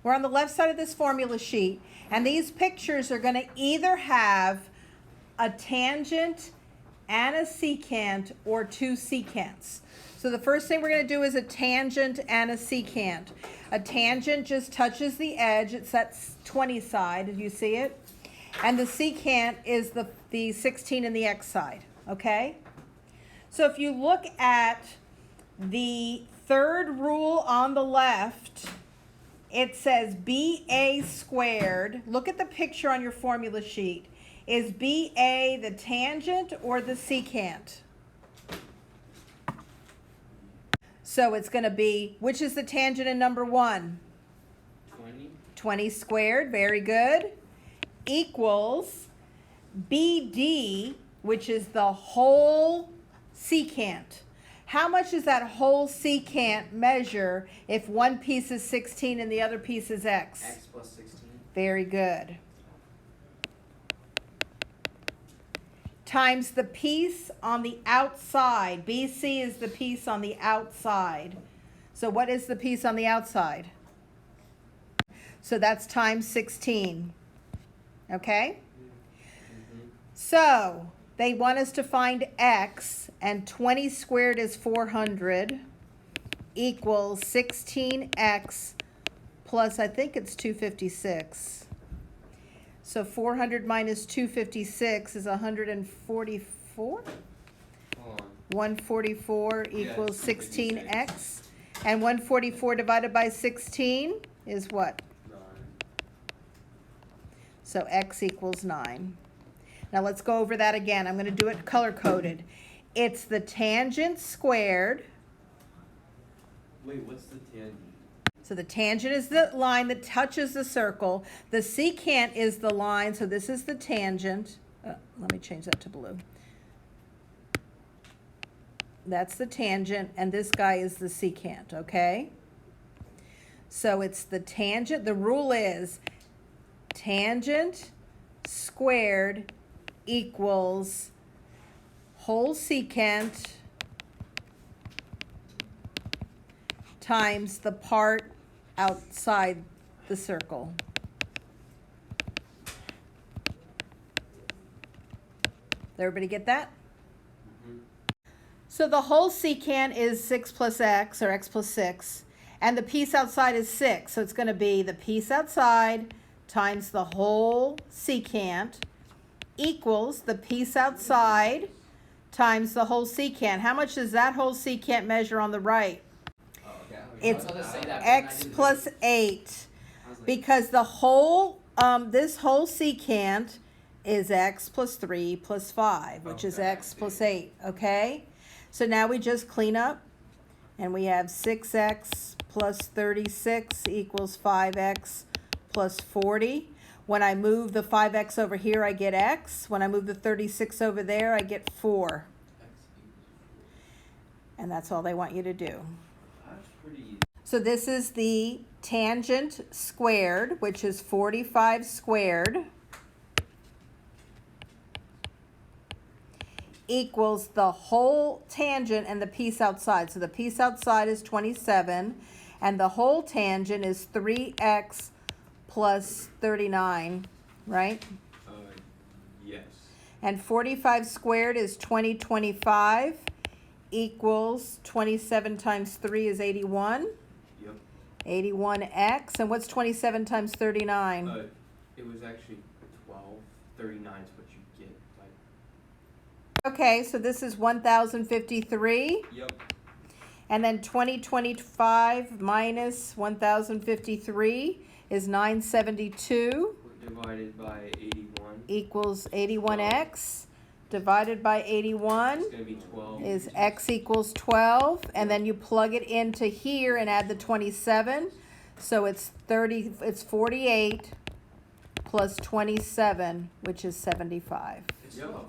We're on the left side of this formula sheet, and these pictures are going to either have a tangent and a secant or two secants. So the first thing we're going to do is a tangent and a secant. A tangent just touches the edge. It's that 20 side. Did you see it? And the secant is the 16 in the x side. Okay? So if you look at the third rule on the left, it says BA squared. Look at the picture on your formula sheet. Is BA the tangent or the secant? So it's going to be, which is the tangent in number 1? 20. 20 squared, very good, equals BD, which is the whole secant. How much does that whole secant measure if one piece is 16 and the other piece is x? X plus 16. Very good. Times the piece on the outside. BC is the piece on the outside. So what is the piece on the outside? So that's times 16. Okay? Mm-hmm. So they want us to find x, and 20 squared is 400 equals 16x plus, I think it's 256. So 400 minus 256 is 144? Hold on. 144 equals Yeah, 16x. And 144 divided by 16 is what? 9. So x equals 9. Now let's go over that again. I'm going to do it color-coded. It's the tangent squared. Wait, what's the tangent? So the tangent is the line that touches the circle. The secant is the line, so this is the tangent. Let me change that to blue. That's the tangent, and this guy is the secant, okay? So it's the tangent. The rule is tangent squared equals whole secant times the part outside the circle. Did everybody get that? Mm-hmm. So the whole secant is 6 plus x, or x plus 6, and the piece outside is 6. So it's going to be the piece outside times the whole secant equals the piece outside times the whole secant. How much does that whole secant measure on the right? Oh, okay. It's I was gonna say that, but x I didn't plus know. 8, I was like, because the whole, this whole secant is x plus 3 plus 5, which is Okay, I x see. plus 8, okay? So now we just clean up, and we have 6x plus 36 equals 5x plus 40. When I move the 5x over here, I get x. When I move the 36 over there, I get 4. X equals 4. And that's all they want you to do. That's pretty easy. So this is the tangent squared, which is 45 squared, equals the whole tangent and the piece outside. So the piece outside is 27, and the whole tangent is 3x plus 39, right? Yes. And 45 squared is 2025 equals 27 times 3 is 81. Yep. 81x. And what's 27 times 39? It was actually 12. 39 is what you get. Like. Okay, so this is 1053. Yep. And then 2025 minus 1053 is 972 Divided by 81. equals 81x. Divided by 81 It's going to be 12. is x equals 12. And then you plug it into here and add the 27. So it's 48 plus 27, which is 75. Yep.